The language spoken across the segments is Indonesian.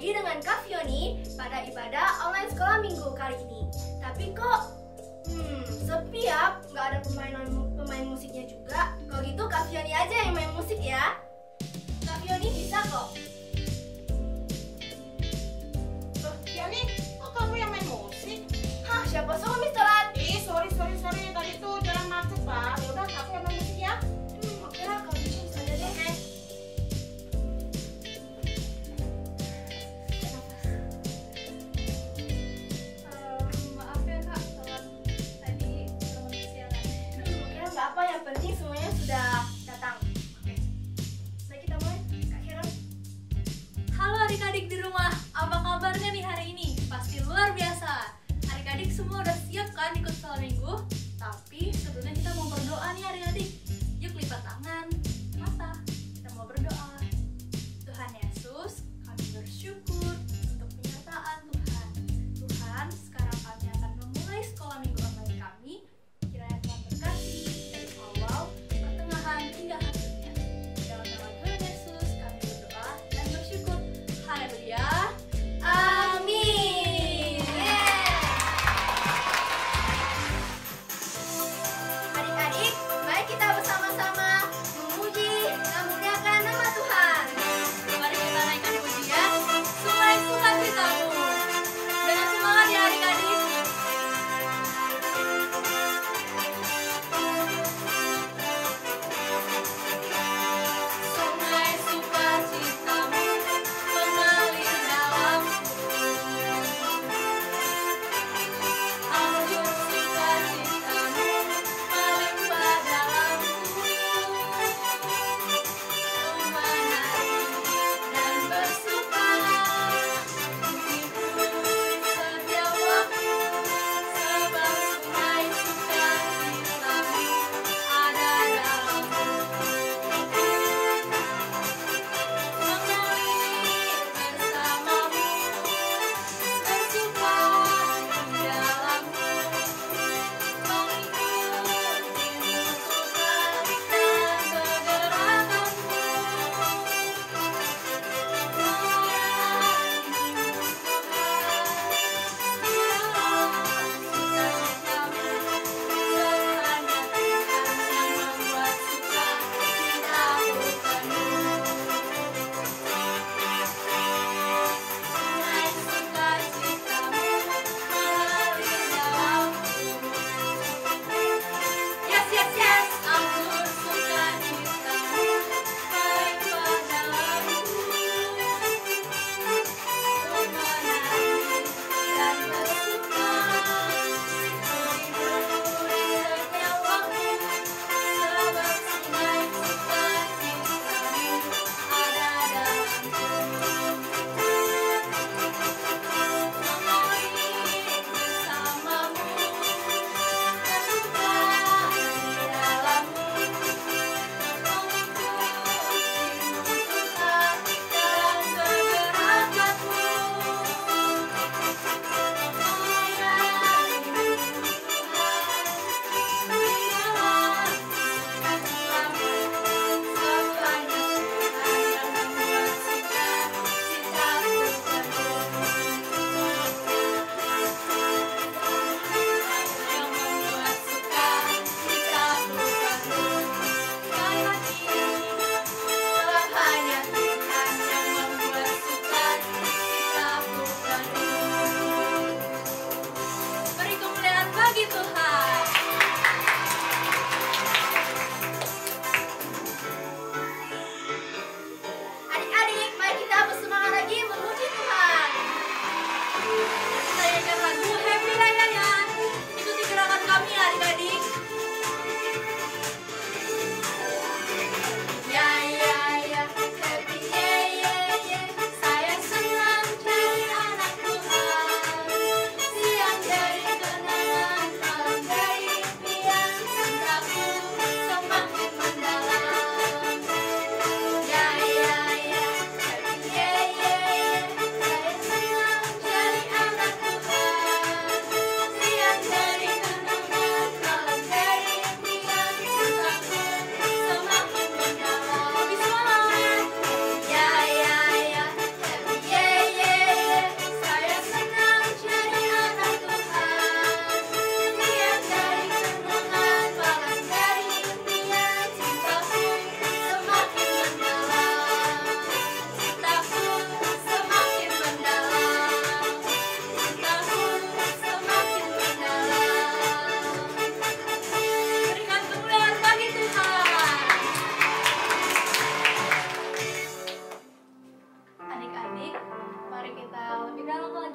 lagi dengan Kak Fioni pada ibadah online sekolah minggu kali ini. Tapi kok sepi ya, nggak ada pemain musiknya juga. Kalau gitu Kak Fioni aja yang main musik ya. Kak Fioni bisa kok. Fioni, kok kamu yang main musik? Hah, siapa suruh Miss Telat? Ih, sorry. Tadi tuh jalan macet, Pak. Ya udah, aku yang main musik ya. Oke lah, kalau gitu bisa aja deh. Oke. Maaf ya kak, telat tadi bangun kesiangan. Oke lah, nggak apa. Yang penting semuanya sudah datang. Oke. Baik, kita mulai. Kak Heron.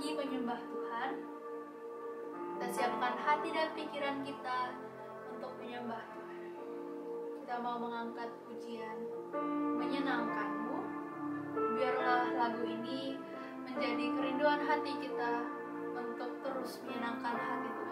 lagi menyembah Tuhan. Kita siapkan hati dan pikiran kita untuk menyembah Tuhan. Kita mau mengangkat pujian menyenangkanmu. Biarlah lagu ini menjadi kerinduan hati kita untuk terus menyenangkan hati Tuhan.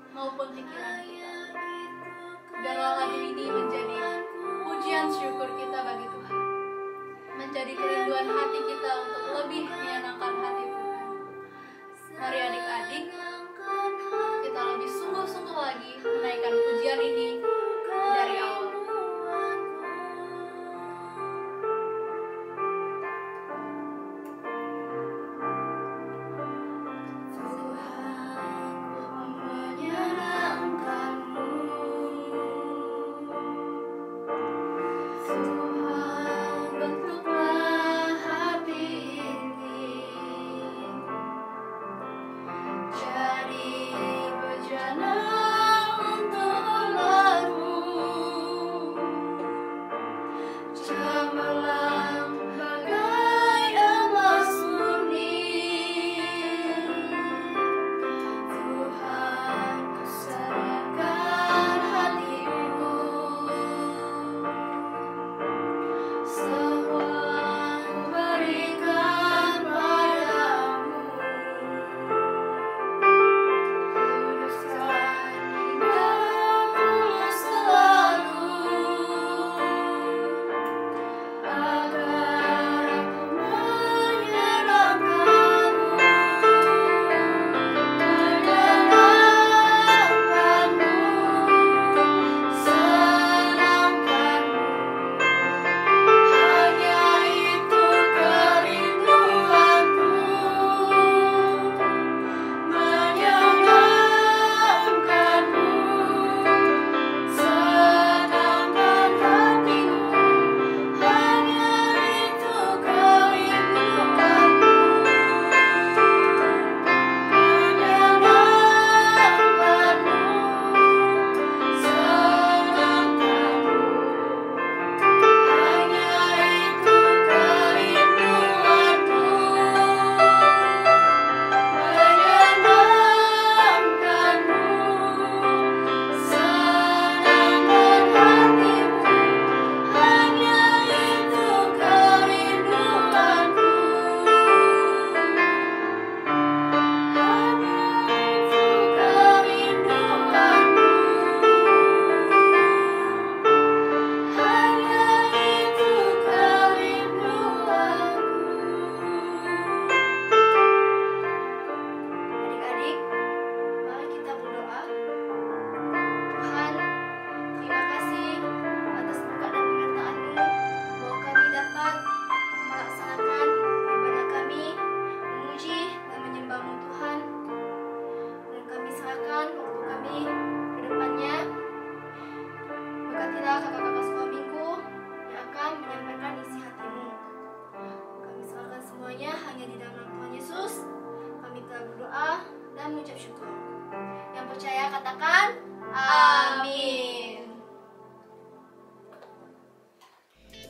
Maupun pikiran kita. Biarlah lagu ini menjadi pujian syukur kita bagi Tuhan, menjadi kerinduan hati kita untuk lebih menyenangkan hati Tuhan. Mari adik-adik, kita lebih sungguh-sungguh lagi menaikkan pujian ini dari awal. dan mengucap syukur. Yang percaya katakan amin.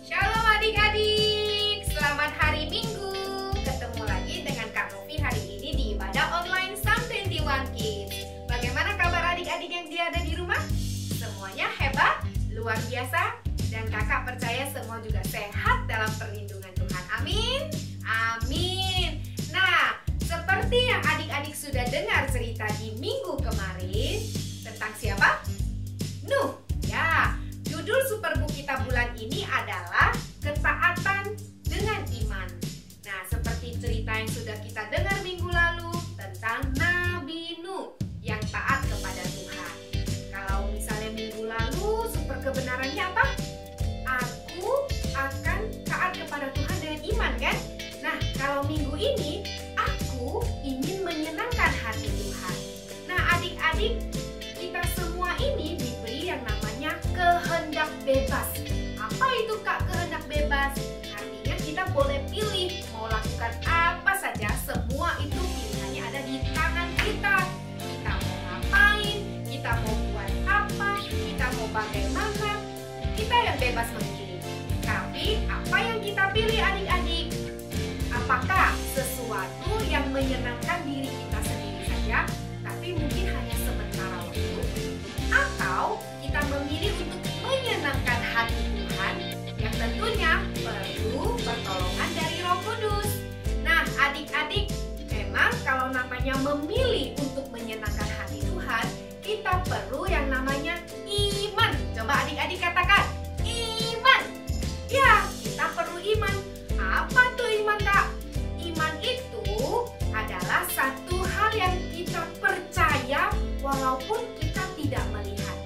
Shalom adik-adik, selamat hari Minggu. Ketemu lagi dengan Kak Novi hari ini di ibadah online Psalm 21 Kids. Bagaimana kabar adik-adik yang ada di rumah? Semuanya hebat, luar biasa, dan kakak percaya semua juga sehat dalam perlindungan Tuhan. Amin, amin. Nah, seperti yang adik-adik sudah dengar cerita di minggu kemarin tentang siapa? Nuh, ya. Judul Superbook kita bulan ini adalah ketaatan dengan iman. Nah, seperti cerita yang sudah kita dengar minggu lalu tentang Nabi Nuh yang taat kepada Tuhan. Kalau misalnya minggu lalu super kebenarannya apa? Aku akan taat kepada Tuhan dengan iman, kan? Nah, kalau minggu ini aku ingin menyenangkan hati Tuhan. Nah, adik-adik, kita semua ini diberi yang namanya kehendak bebas. Apa itu Kak kehendak bebas? Artinya kita boleh pilih mau lakukan apa saja. Semua itu pilihannya ada di tangan kita. Kita mau ngapain, kita mau buat apa, kita mau bagaimana, kita yang bebas memilih. Tapi apa yang kita pilih adik-adik? Apakah sesuatu yang menyenangkan diri kita sendiri saja, tapi mungkin hanya sementara waktu? Atau kita memilih untuk menyenangkan hati Tuhan yang tentunya perlu pertolongan dari Roh Kudus. Nah, adik-adik, memang kalau namanya memilih untuk menyenangkan hati Tuhan, kita perlu yang namanya iman. Coba adik-adik katakan, iman. Ya, kita perlu iman. Apa tuh iman, Kak? Iman itu adalah satu hal yang kita percaya walaupun kita tidak melihat.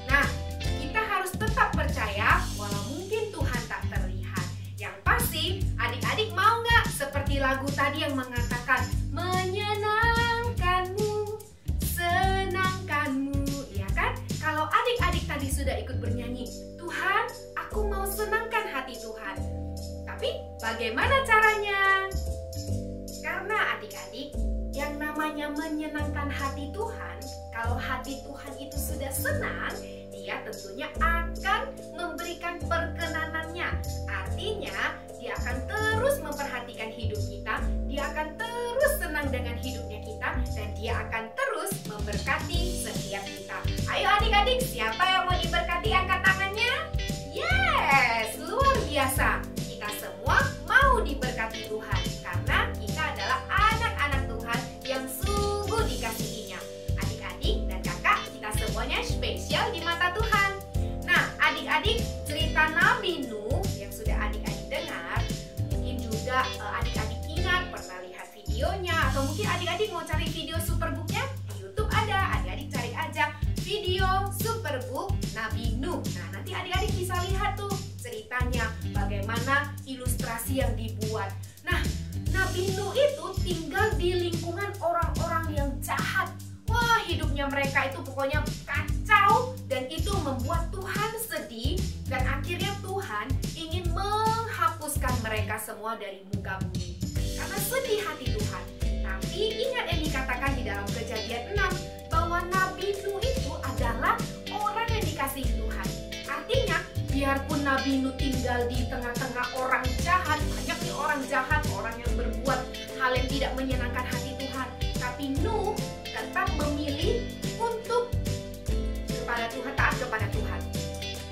Nah, kita harus tetap percaya walau mungkin Tuhan tak terlihat. Yang pasti, adik-adik mau nggak seperti lagu tadi yang mengatakan menyenangkanmu, senangkanmu, ya kan? Kalau adik-adik tadi sudah ikut bernyanyi, Tuhan, aku mau senangkan hati Tuhan. Tapi bagaimana caranya? Karena adik-adik, yang namanya menyenangkan hati Tuhan, kalau hati Tuhan itu sudah senang, dia tentunya akan memberikan perkenanannya. Artinya, dia akan terus memperhatikan hidup kita, dia akan terus senang dengan hidupnya kita, dan dia akan terus memberkati setiap kita. Ayo adik-adik, siapa yang mau diberkati? Angkat tangannya. Yes, luar biasa. Kita semua mau diberkati Tuhan, karena kita adalah anak-anak Tuhan yang sungguh dikasihinya. Adik-adik dan kakak, kita semuanya spesial di mata Tuhan. Nah, adik-adik, cerita Nabi Nuh yang sudah adik-adik dengar, mungkin juga adik-adik ingat pernah lihat videonya, atau mungkin adik-adik mau cari video Superbooknya di YouTube ada. Adik-adik cari aja video Superbook Nabi Nuh. Nah, nanti adik-adik bisa lihat tuh ceritanya, bagaimana ilustrasi yang dibuat. Nah, Nabi Nuh itu tinggal di lingkungan orang-orang yang jahat. Wah, hidupnya mereka itu pokoknya kacau, dan itu membuat Tuhan sedih, dan akhirnya Tuhan ingin menghapuskan mereka semua dari muka bumi. Karena sedih hati Tuhan. Tapi ingat yang dikatakan di dalam Kejadian 6 bahwa Nabi Nuh itu adalah orang yang dikasihi Tuhan. Artinya, biarpun Nabi Nuh tinggal di tengah-tengah orang jahat, banyak nih orang jahat, orang yang berbuat hal yang tidak menyenangkan hati Tuhan, tapi Nuh tetap memilih untuk kepada Tuhan, taat kepada Tuhan.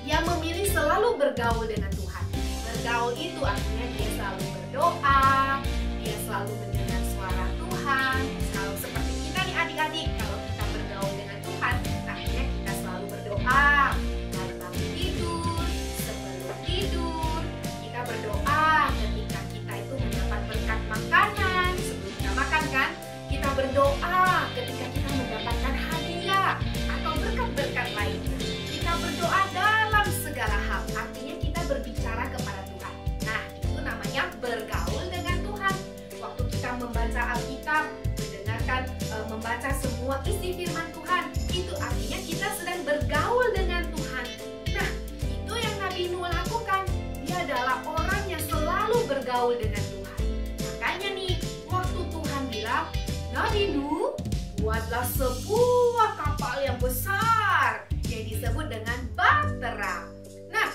Dia memilih selalu bergaul dengan Tuhan. Bergaul itu artinya dia selalu berdoa, dia selalu mendengar suara Tuhan. Selalu seperti kita nih adik-adik, kalau kita bergaul dengan Tuhan, akhirnya kita selalu berdoa. Lalu bangun tidur, sebelum tidur, kita berdoa. Ketika kita itu mendapat berkat makanan, sebelum kita makan kan, kita berdoa. Ketika kita mendapatkan hadiah atau berkat-berkat lainnya, kita berdoa dalam segala hal. Artinya kita berbicara kepada Tuhan. Nah, itu namanya bergaul dengan Tuhan. Waktu kita membaca Alkitab, mendengarkan, membaca semua isi firman Tuhan, itu artinya kita sedang bergaul dengan Tuhan. Nah, itu yang Nabi Nuh lakukan. Dia adalah orang yang selalu bergaul dengan Tuhan. Makanya nih, waktu Tuhan bilang, Nabi Nuh, Buatlah sebuah kapal yang besar yang disebut dengan bahtera. Nah,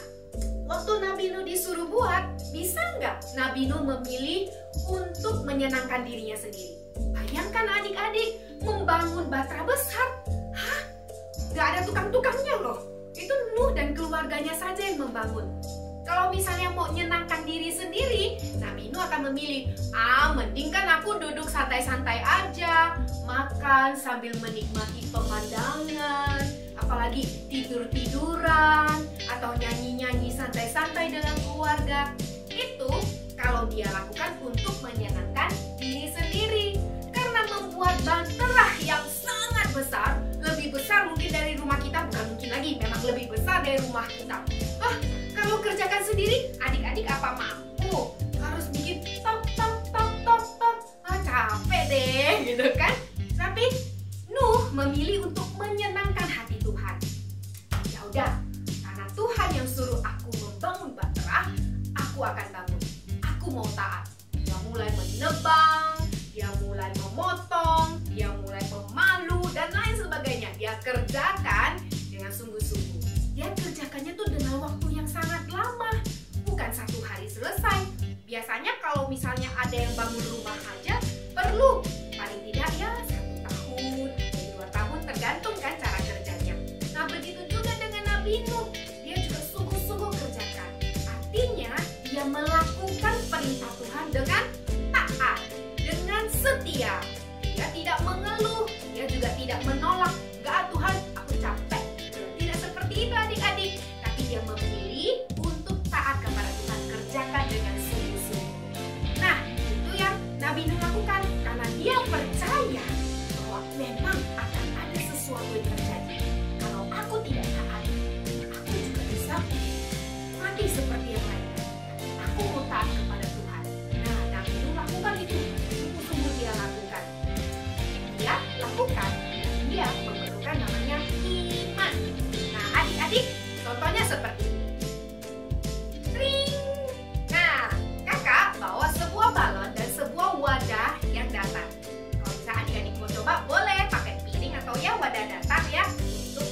waktu Nabi Nuh disuruh buat, bisa nggak Nabi Nuh memilih untuk menyenangkan dirinya sendiri? Bayangkan adik-adik, membangun bahtera besar. Hah? Nggak ada tukang-tukangnya loh. Itu Nuh dan keluarganya saja yang membangun. Kalau misalnya mau menyenangkan diri sendiri, Nabi Nuh akan memilih, mending kan aku duduk santai-santai aja, makan sambil menikmati pemandangan, apalagi tidur-tiduran, atau nyanyi-nyanyi santai-santai dengan keluarga. Itu kalau dia lakukan untuk menyenangkan diri sendiri. Karena membuat bahtera yang sangat besar, lebih besar mungkin dari rumah kita, bukan mungkin lagi, memang lebih besar dari rumah kita. Kalau kerjakan sendiri, adik-adik apa mampu? Harus bikin tok tok tok tok tok. Capek deh, gitu kan? Tapi Nuh memilih untuk menyenangkan hati Tuhan. Ya udah, karena Tuhan yang suruh aku membangun bahtera, aku akan bangun. Aku mau taat. Dia mulai menebang, dia mulai memotong, dia mulai memalu dan lain sebagainya. Dia kerjakan dengan sungguh-sungguh. Dia kerjakannya tuh dengan waktu yang sangat lama, bukan 1 hari selesai. Biasanya kalau misalnya ada yang bangun rumah aja, perlu paling tidak ya 1 tahun, 2 tahun, tergantung kan cara kerjanya. Nah begitu juga dengan Nabi Nuh, dia juga sungguh-sungguh kerjakan. Artinya dia melakukan perintah Tuhan dengan taat, dengan setia. Dia tidak mengeluh, dia juga tidak menolak. Enggak Tuhan, aku capek. Tidak seperti itu adik-adik, tapi dia memilih untuk taat kepada Tuhan, kerjakan dengan sungguh-sungguh. Nah, itu yang Nabi Nuh lakukan karena dia percaya bahwa memang akan ada sesuatu yang terjadi. Kalau aku tidak taat, aku juga bisa mati seperti yang lain. Aku mau taat kepada Tuhan. Nah, Nabi Nuh lakukan itu, sungguh-sungguh dia lakukan. Dia lakukan, dia memerlukan namanya iman. Nah, adik-adik, contohnya seperti ini. Ring. Nah, kakak bawa sebuah balon dan sebuah wadah yang datar. Kalau misalnya adik-adik mau coba, boleh pakai piring atau ya wadah datar ya untuk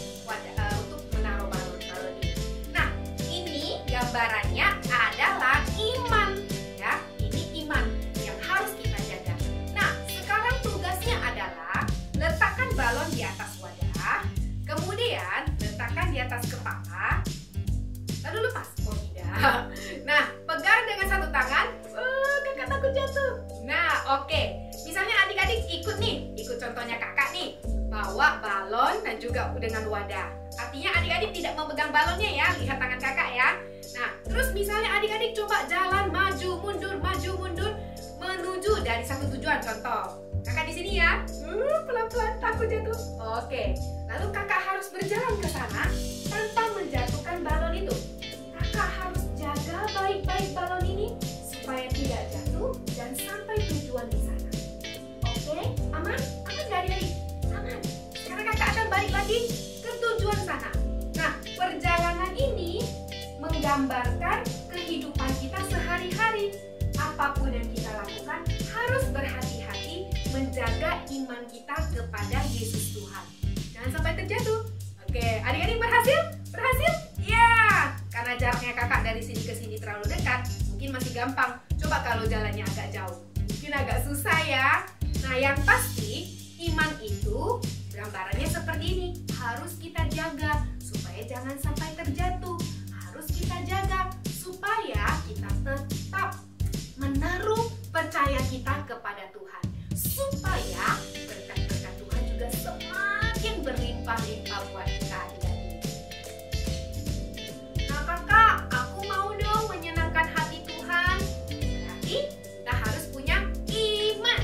menaruh balon ini. Nah, ini gambarannya adalah iman ya. Ini iman yang harus kita jaga. Nah, sekarang tugasnya adalah letakkan balon di atas wadah, kemudian letakkan di atas kepala, lalu lepas. Oh tidak. Nah, pegang dengan satu tangan. Kakak takut jatuh. Nah, oke. Misalnya adik-adik ikut contohnya kakak nih. Bawa balon dan juga dengan wadah. Artinya adik-adik tidak memegang balonnya ya. Lihat tangan kakak ya. Nah, terus misalnya adik-adik coba jalan maju mundur menuju dari satu tujuan. Contoh, kakak di sini ya. Pelan-pelan takut jatuh. Oke. Lalu kakak harus berjalan ke sana tanpa menjatuhkan balon itu. Kakak harus jaga baik-baik balon ini supaya tidak jatuh dan sampai tujuan di sana. Oke? Aman? Aman nggak adik-adik? Aman. Sekarang kakak akan balik lagi ke tujuan sana. Nah, perjalanan ini menggambarkan kehidupan kita sehari-hari. Apapun yang kita lakukan harus berhati-hati menjaga iman kita kepada Yesus Tuhan. Jangan sampai terjatuh. Oke, adik-adik berhasil? Berhasil? Ya, karena jaraknya kakak dari sini ke sini terlalu dekat, mungkin masih gampang. Coba kalau jalannya agak jauh, mungkin agak susah ya. Nah, yang pasti iman itu gambarannya seperti ini. Harus kita jaga supaya jangan sampai terjatuh. Harus kita jaga supaya kita tetap menaruh percaya kita kepada Tuhan, supaya berkat-berkat Tuhan juga semakin berlimpah-limpah buat kita adik-adik. Nah kakak, aku mau dong menyenangkan hati Tuhan. Berarti kita harus punya iman.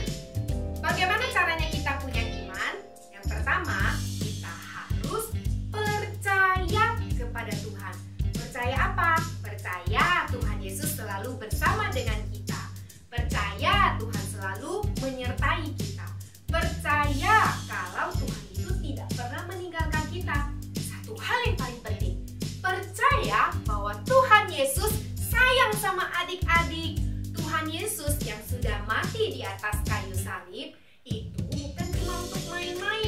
Bagaimana caranya kita punya iman? Yang pertama, kita harus percaya kepada Tuhan. Percaya apa? Percaya Tuhan Yesus selalu bersama dengan kita. Percaya Tuhan selalu menyertai kita. Percaya kalau Tuhan itu tidak pernah meninggalkan kita. Satu hal yang paling penting, percaya bahwa Tuhan Yesus sayang sama adik-adik. Tuhan Yesus yang sudah mati di atas kayu salib itu bukan cuma untuk main-main.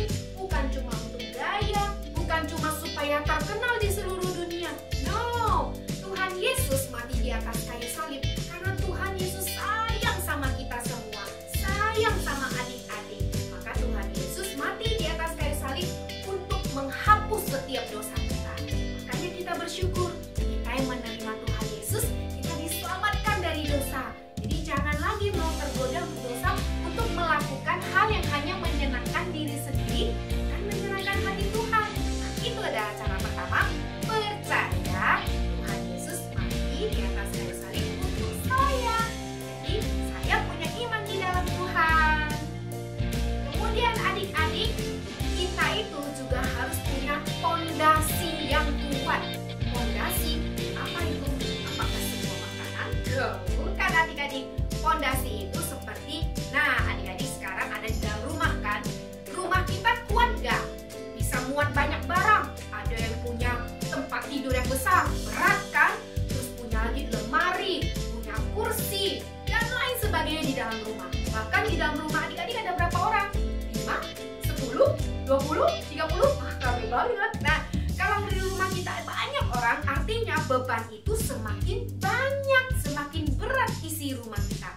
20, 30, rame banget. Nah, kalau di rumah kita banyak orang, artinya beban itu semakin banyak, semakin berat isi rumah kita.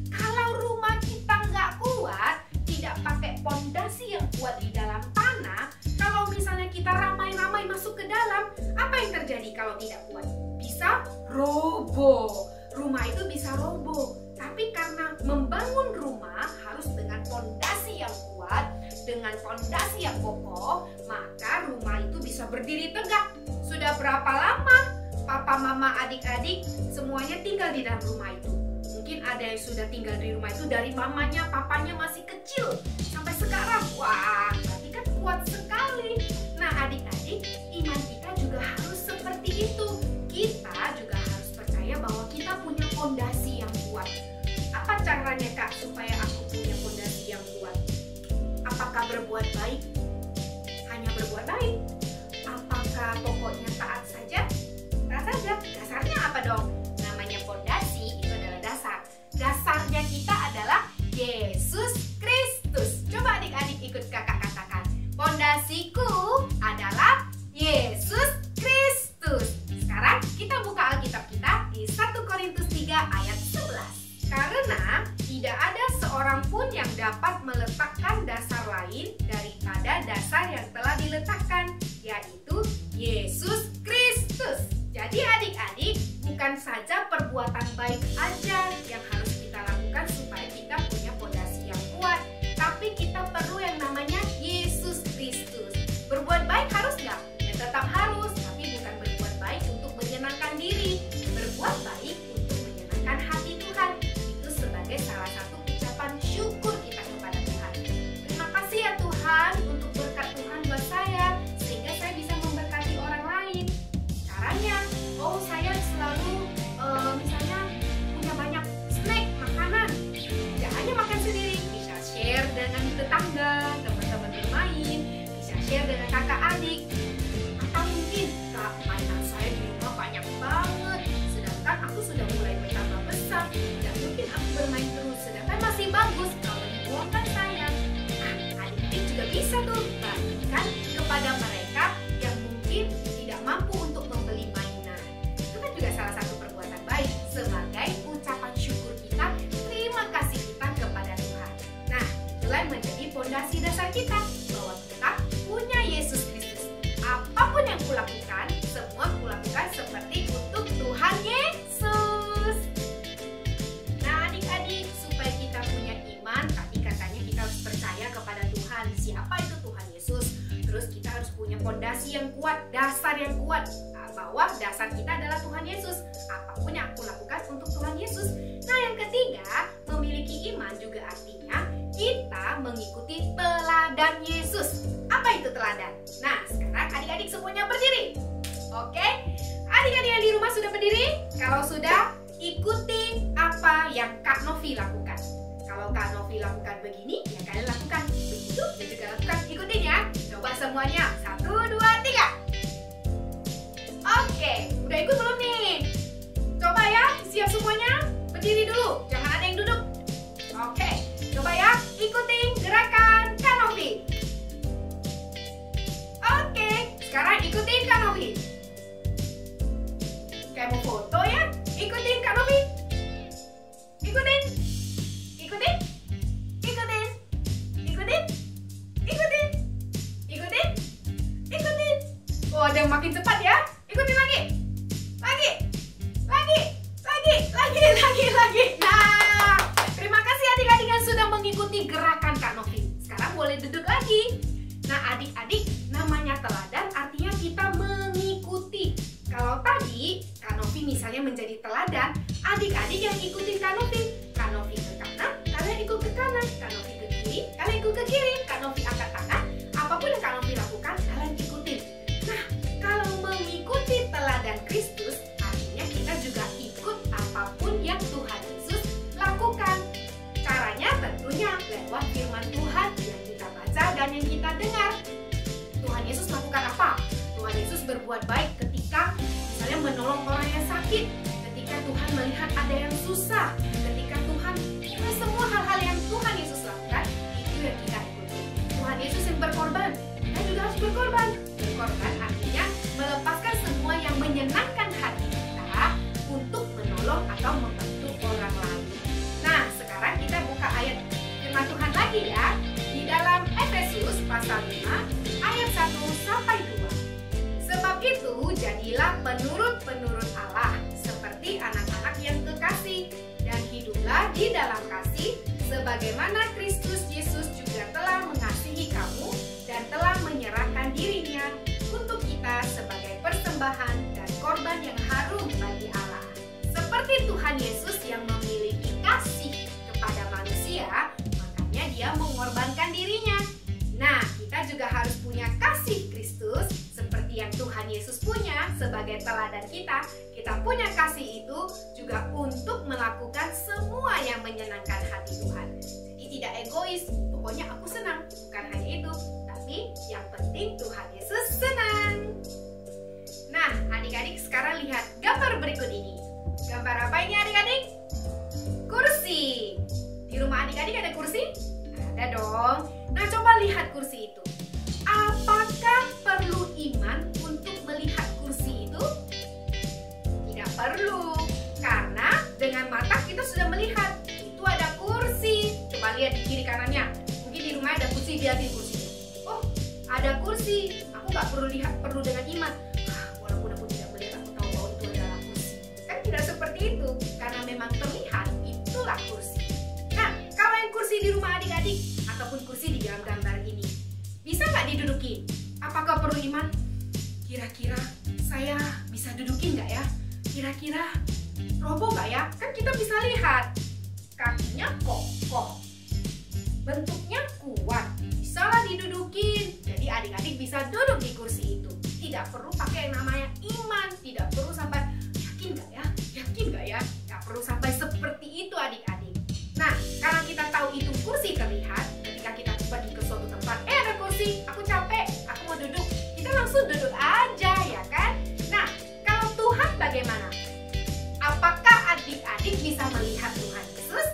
Kalau rumah kita nggak kuat, tidak pakai pondasi yang kuat di dalam tanah, kalau misalnya kita ramai-ramai masuk ke dalam, apa yang terjadi kalau tidak kuat? Bisa roboh. Rumah itu bisa roboh. Tapi karena membangun rumah harus dengan pondasi yang kuat, dengan pondasi yang kokoh, maka rumah itu bisa berdiri tegak. Sudah berapa lama papa, mama, adik-adik semuanya tinggal di dalam rumah itu? Mungkin ada yang sudah tinggal di rumah itu dari mamanya, papanya masih kecil sampai sekarang. Wah, berarti kan kuat sekali. Nah, adik-adik, iman kita juga harus seperti itu. Kita juga harus percaya bahwa kita punya fondasi yang kuat. Apa caranya, Kak, supaya aku punya fondasi yang kuat? Apakah berbuat baik? Hanya berbuat baik? Apakah pokoknya taat saja? Taat saja. Dasarnya apa dong? Namanya fondasi itu adalah dasar. Dasarnya kita adalah Yesus Kristus. Coba adik-adik ikut kakak katakan. Fondasiku adalah Yesus Kristus. Sekarang kita buka Alkitab kita di 1 Korintus 3 ayat 11. Karena tidak ada seorang pun yang dapat meletakkan dasar lain daripada dasar yang telah diletakkan, yaitu Yesus Kristus. Jadi adik-adik, bukan saja perbuatan baik aja yang harus kita lakukan supaya kita punya fondasi yang kuat, tapi kita perlu yang namanya Yesus Kristus. Berbuat baik harus nggak? Ya tetap harus, tapi bukan berbuat baik untuk menyenangkan diri. Berbuat baik untuk menyenangkan hati Tuhan. Itu sebagai salah satu ucapan syukur kita kepada Tuhan. Terima kasih ya Tuhan untuk berkat Tuhan buat saya, sehingga saya bisa memberkati orang lain. Caranya, saya selalu misalnya punya banyak snack, makanan. Tidak hanya makan sendiri, bisa share dengan tetangga, teman-teman bermain, bisa share dengan kakak adik. Atau mungkin, Kak, mainan saya di rumah banyak banget, sedangkan aku sudah mulai bertambah besar. Tidak mungkin aku bermain terus, sedangkan masih bagus. Kalau dibuang kan sayang. Nah, adik-adik juga bisa tuh bagikan kepada mereka yang mungkin tidak mampu untuk membeli mainan. Itu kan juga salah satu perbuatan baik sebagai ucapan syukur kita, terima kasih kita kepada Tuhan. Nah, itulah yang menjadi fondasi dasar kita, bahwa kita punya Yesus Kristus. Apapun yang kulakukan, semua kulakukan seperti untuk Tuhan Yesus. Nah, adik-adik, supaya kita punya iman, tadi katanya kita harus percaya kepada Tuhan. Siapa itu Tuhan Yesus? Terus kita harus punya fondasi yang kuat, dasar yang kuat, bahwa dasar kita adalah Tuhan Yesus. Apapun yang aku lakukan untuk Tuhan Yesus. Nah, yang ketiga, memiliki iman juga artinya kita mengikuti teladan Yesus. Apa itu teladan? Nah, sekarang adik-adik semuanya berdiri. Oke? Adik-adik yang di rumah sudah berdiri? Kalau sudah, ikuti apa yang Kak Novi lakukan. Kalau Kak Novi lakukan begini, ya kalian lakukan. Begitu, ya juga lakukan. Ikutin ya. Coba semuanya. 1, 2, 3. Oke, udah ikut belum nih? Coba ya, siap semuanya? Berdiri dulu, jangan ada yang duduk. Oke, coba ya, ikutin gerakan Kak Novi. Oke, sekarang ikutin Kak Novi. Kayak mau foto ya? Ikutin Kak Novi. Ikutin. Ikutin. Ikutin. Ikutin. Ikutin. Ikutin. Ikutin. Oh, ada yang makin cepat ya? Ikutin lagi. Lagi. Lagi. Lagi. Lagi. Lagi. Lagi. Nah, terima kasih adik-adik yang sudah mengikuti gerakan Kak Novi. Sekarang boleh duduk lagi. Nah, adik-adik, namanya teladan artinya kita mengikuti. Kalau tadi Kak Novi misalnya menjadi teladan, adik-adik yang ikutin Kak Novi. Kak Novi ke kanan, kalian ikut ke kanan. Kak Novi ke kiri, kalian ikut ke kiri. Kak Novi angkat tangan, apapun yang Kak Novi lakukan, kalian ikutin. Nah, kalau mengikuti teladan Kristus, artinya kita juga ikut apapun yang Tuhan Yesus lakukan. Caranya tentunya lewat firman Tuhan yang kita baca dan yang kita dengar. Tuhan Yesus lakukan apa? Tuhan Yesus berbuat baik ketika misalnya menolong orang yang sakit, ketika Tuhan melihat ada yang susah, ketika Tuhan semua hal-hal yang Tuhan Yesus lakukan, itu yang kita ikuti. Tuhan Yesus yang berkorban, berkorban. Berkorban artinya melepaskan semua yang menyenangkan hati kita untuk menolong atau membantu orang lain. Nah, sekarang kita buka ayat firman Tuhan lagi ya. Di dalam Efesus pasal 5 ayat 1 sampai 2. Sebab itu jadilah penurut-penurut Allah seperti anak-anak yang kekasih, dan hiduplah di dalam kasih sebagaimana Kristus Yesus juga telah mengasihi kamu dan telah menyerahkan dirinya untuk kita sebagai persembahan dan korban yang harum bagi Allah. Seperti Tuhan Yesus yang memiliki kasih kepada manusia, makanya dia mengorbankan dirinya. Nah, kita juga harus punya kasih Kristus seperti yang Tuhan Yesus punya sebagai teladan kita. Kita punya kasih itu juga untuk melakukan semua yang menyenangkan hati Tuhan. Jadi tidak egois, pokoknya aku senang. Bukan hanya itu, tapi yang penting Tuhan Yesus senang. Nah, adik-adik sekarang lihat gambar berikut ini. Gambar apa ini adik-adik? Kursi. Di rumah adik-adik ada kursi? Ada dong. Nah, coba lihat kursi itu. Apakah perlu iman untuk melihat kursi itu? Tidak perlu, karena dengan mata kita sudah melihat itu ada kursi. Coba lihat di kiri kanannya. Mungkin di rumah ada kursi, lihatin kursi. Oh, ada kursi. Aku nggak perlu lihat, perlu dengan iman. Walaupun aku tidak melihat, aku tahu bahwa itu adalah kursi. Kan tidak seperti itu, karena memang terlihat itulah kursi. Nah, kalau yang kursi di rumah adik-adik ataupun kursi di dalam gambar ini, bisa nggak didudukin? Apakah perlu iman? Kira-kira saya bisa dudukin nggak ya? Kira-kira roboh nggak ya? Kan kita bisa lihat kakinya kokoh, bentuknya kuat, bisalah didudukin. Jadi adik-adik bisa duduk di kursi itu. Tidak perlu pakai yang namanya iman. Tidak perlu sampai yakin nggak ya? Yakin nggak ya? Nggak perlu sampai seperti itu adik-adik. Nah, karena kita tahu itu kursi terlihat, ketika kita pergi ke suatu tempat, ada kursi, aku capek, aku mau duduk, kita langsung duduk aja, ya kan? Nah, kalau Tuhan bagaimana? Apakah adik-adik bisa melihat Tuhan Yesus?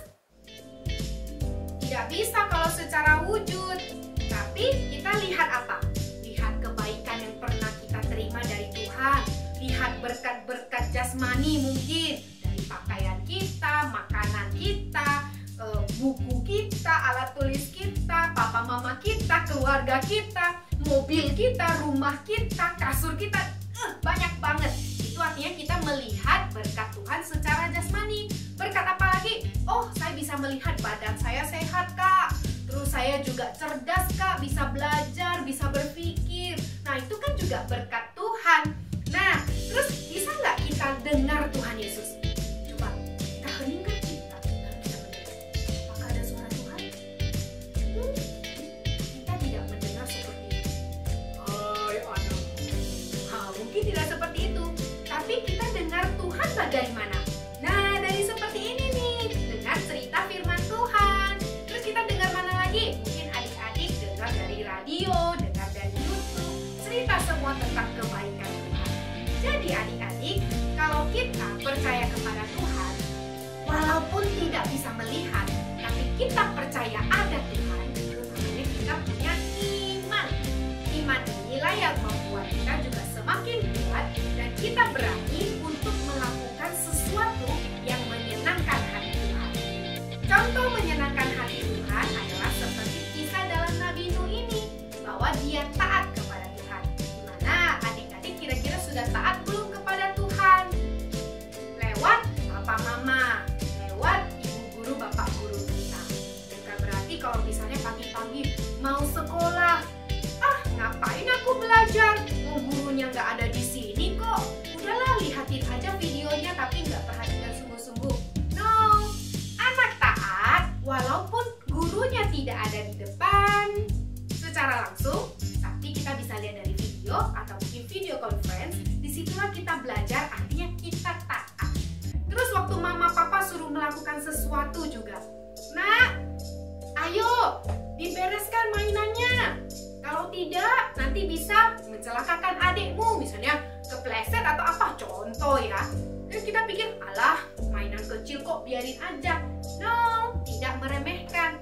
Tidak bisa kalau secara wujud, tapi kita lihat apa? Lihat kebaikan yang pernah kita terima dari Tuhan, lihat berkat-berkat jasmani mungkin, dari pakaian kita, makanan kita, buku kita, alat tulis kita, papa mama kita, keluarga kita, mobil kita, rumah kita, kasur kita, banyak banget. Itu artinya kita melihat berkat Tuhan secara jasmani. Berkat apa lagi? Oh, saya bisa melihat badan saya sehat, Kak. Terus saya juga cerdas, Kak, bisa belajar, bisa berpikir. Nah, itu kan juga berkat Tuhan. Nah, terus bisa nggak kita dengar Tuhan Yesus? Coba kita heningkan kita lalu kita mendengar. Apakah ada suara Tuhan? Kita tidak mendengar seperti itu. Hai anak. Mungkin tidak seperti itu. Tapi kita dengar Tuhan bagaimana? Nah, dari seperti ini nih. Dengar cerita firman Tuhan. Terus kita dengar mana lagi? Mungkin adik-adik dengar dari radio, dengar dari YouTube. Cerita semua tentang kebaikan Tuhan. Jadi adik-adik, kalau kita percaya kepada Tuhan, walaupun tidak bisa melihat, tapi kita percaya ada Tuhan, itu namanya kita punya iman. Iman inilah yang membuat kita juga semakin kuat dan kita berani untuk melakukan sesuatu yang menyenangkan hati Tuhan. Contoh menyenangkan hati Tuhan adalah seperti kisah dalam Nabi Nuh ini, bahwa dia taat kepada Tuhan. Gimana adik-adik kira-kira sudah taat belum kepada Tuhan? Lewat papa mama, lewat ibu guru bapak guru kita. Bukan berarti kalau misalnya pagi-pagi mau sekolah, ngapain aku belajar? Gurunya nggak ada di sini kok. Udahlah, lihatin aja videonya tapi nggak perhatikan sungguh-sungguh. No, anak taat walaupun gurunya tidak ada di depan secara langsung, tapi kita bisa lihat dari video atau mungkin video conference. Disitulah kita belajar, artinya kita taat. Terus waktu mama papa suruh melakukan sesuatu juga, nak, ayo dibereskan mainannya. Kalau tidak, nanti bisa mencelakakan adikmu, misalnya kepleset atau apa, contoh ya. Terus kita pikir, alah, mainan kecil kok, biarin aja. No, tidak meremehkan.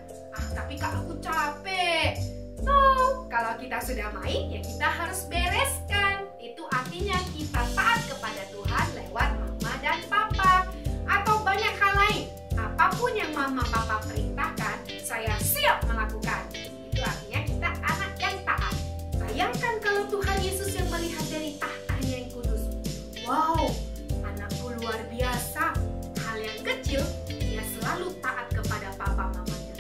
Tapi Kak, aku capek. No, kalau kita sudah main, ya kita harus bereskan. Itu artinya kita taat kepada Tuhan lewat mama dan papa. Atau banyak hal lain. Apapun yang mama papa perintahkan, saya siap melakukan. Itu artinya kita anak yang taat. Bayangkan kalau Tuhan Yesus yang melihat dari tahtanya yang kudus. Wow, anakku luar biasa. Hal yang kecil, dia selalu taat kepada papa mamanya.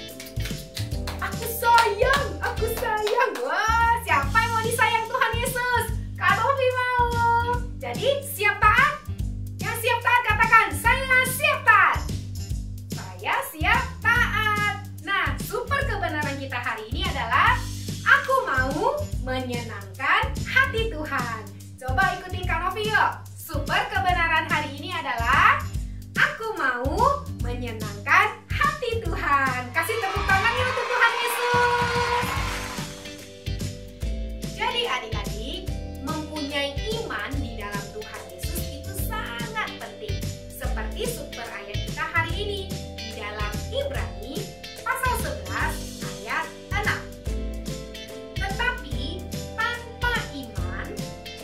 Aku sayang, aku sayang. Wah, siapa yang mau disayang Tuhan Yesus? Kak Novi mau. Jadi siap taat? Yang siap taat katakan, saya siap taat. Saya siap taat. Nah, super kebenaran kita hari ini adalah aku mau menyenangkan hati Tuhan. Coba ikutin Kak Novi yuk. Super kebenaran hari ini adalah aku mau menyenangkan hati Tuhan. Kasih tepuk tangan ya untuk Tuhan Yesus. Jadi adik-adik, mempunyai iman di dalam Tuhan Yesus itu sangat penting. Seperti super ayat kita hari ini di dalam Ibrani pasal 11 ayat 6. Tetapi tanpa iman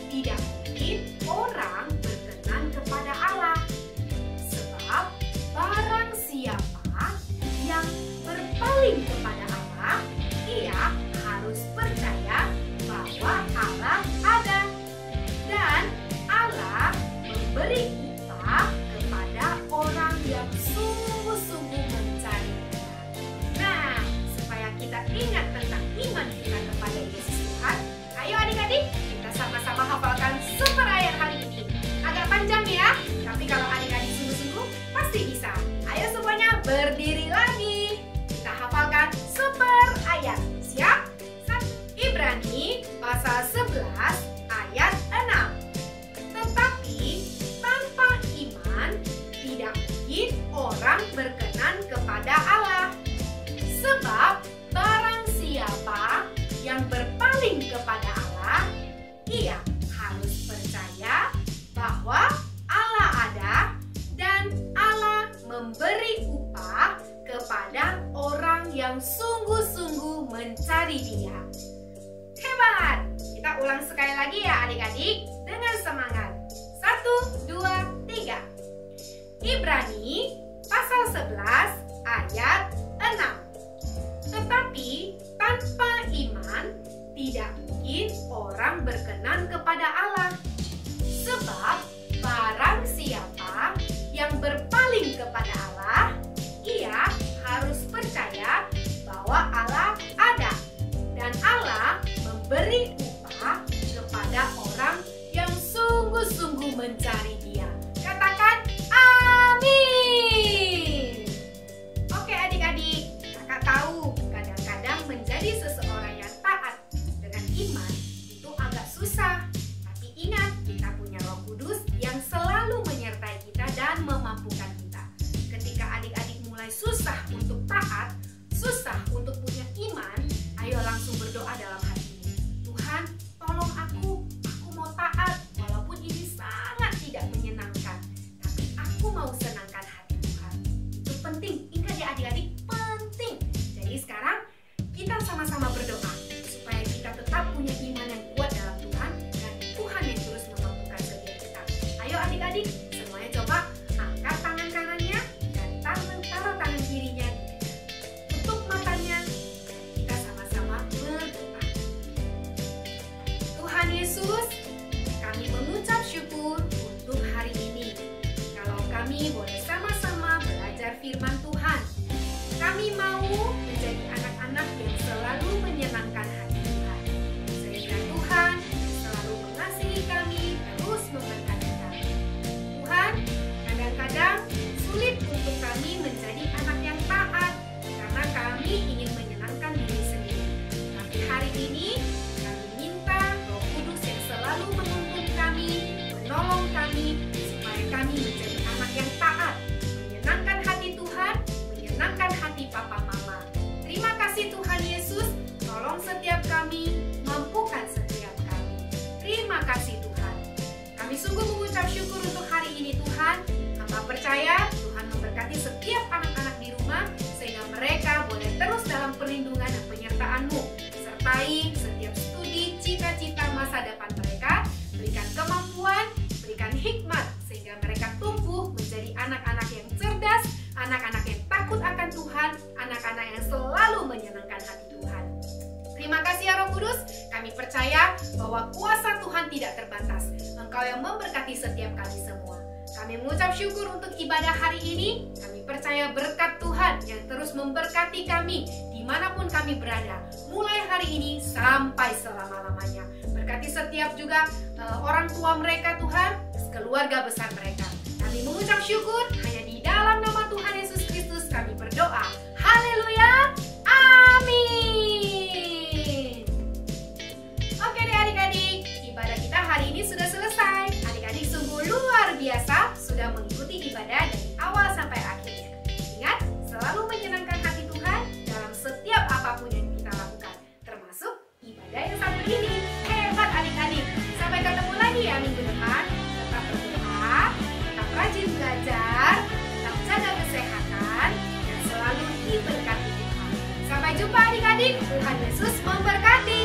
tidak mungkin orang berkenan kepada Allah. Sebab barang siapa yang berpaling kepada Allah, ia harus percaya bahwa Allah ada dan Allah memberi upah kepada orang yang sungguh-sungguh mencari Dia. Nah, supaya kita ingat tentang iman kita kepada Yesus Tuhan, ayo adik-adik kita sama-sama hafalkan super ayat hari ini. Agak panjang ya, tapi kalau adik-adik sungguh-sungguh pasti bisa. Ayo semuanya berdiri lagi. Kita hafalkan super ayat. Siap? Ibrani pasal 11 ayat 6. Tetapi tanpa iman tidak mungkin orang berkenan kepada Allah. Sebab barang siapa yang berpaling kepada Allah, ia harus percaya bahwa Allah ada dan Allah memberi upah kepada orang yang sungguh-sungguh mencari Dia. Hebat! Kita ulang sekali lagi ya adik-adik dengan semangat. 1, 2, 3. Ibrani pasal 11 ayat 6. Tetapi tanpa iman tidak mungkin orang berkenan kepada Allah. Sebab barang siapa yang berpaling kepada Allah, ia harus percaya bahwa Allah ada dan Allah memberi upah kepada orang yang sungguh-sungguh mencari Dia. Katakan amin. Oke adik-adik, kakak tahu kadang-kadang menjadi seseorang yang taat dengan iman itu agak susah. Tapi ingat, kita punya Roh Kudus yang selalu menyertai kita dan memampukan kita. Ketika adik-adik mulai susah untuk taat, susah untuk punya iman, ayo langsung berdoa dalam hati ini. Tuhan, tolong aku mau taat walaupun ini sangat tidak menyenangkan. Tapi aku mau senangkan hati Tuhan. Itu penting, ingat ya adik-adik, penting. Jadi sekarang kita sama-sama berdoa supaya kita tetap punya iman yang kuat dalam Tuhan dan Tuhan yang terus memampukan setiap kita. Ayo adik-adik, semuanya coba angkat tangan kanannya dan taruh tangan kirinya. Tutup matanya. Kita sama-sama berdoa. Tuhan Yesus, kami mengucap syukur untuk hari ini. Kalau kami boleh sama-sama belajar firman Tuhan, kami mau menjadi anak-anak yang selalu menyenangkan hati Tuhan. Sehingga Tuhan selalu mengasihi kami, terus memberkati kami. Tuhan, kadang-kadang sulit untuk kami menjadi anak yang taat karena kami ingin menyenangkan diri sendiri. Tapi hari ini kami minta Roh Kudus yang selalu menuntun kami, menolong kami supaya kami menjadi anak yang taat, menyenangkan hati Tuhan, menyenangkan hati Papa Mama. Terima kasih Tuhan Yesus, tolong setiap kami, mampukan setiap kami. Terima kasih Tuhan. Kami sungguh mengucap syukur untuk hari ini Tuhan. Hamba percaya Tuhan memberkati setiap anak-anak di rumah sehingga mereka boleh terus dalam perlindungan dan penyertaan-Mu. Sertai setiap studi masa depan mereka, berikan kemampuan, berikan hikmat, sehingga mereka tumbuh menjadi anak-anak yang cerdas, anak-anak yang takut akan Tuhan, anak-anak yang selalu menyenangkan hati Tuhan. Terima kasih ya Roh Kudus, kami percaya bahwa kuasa Tuhan tidak terbatas. Engkau yang memberkati setiap kami semua. Kami mengucap syukur untuk ibadah hari ini. Kami percaya berkat Tuhan yang terus memberkati kami dimanapun kami berada, mulai hari ini sampai selama-lamanya. Berkati setiap juga orang tua mereka Tuhan, keluarga besar mereka. Kami mengucap syukur hanya di dalam nama Tuhan Yesus Kristus kami berdoa. Haleluya, amin. Oke deh adik-adik, ibadah kita hari ini sudah selesai. Adik-adik sungguh luar biasa sudah mengikuti ibadah dari awal sampai akhirnya. Ingat, selalu menyenangkan hati Tuhan dalam setiap apapun yang kita lakukan, termasuk ibadah yang satu ini. Hebat adik-adik. Sampai ketemu lagi ya minggu depan. Tetap berdoa, tetap rajin belajar, tetap jaga kesehatan, dan selalu diberkati Tuhan. Sampai jumpa adik-adik. Tuhan Yesus memberkati.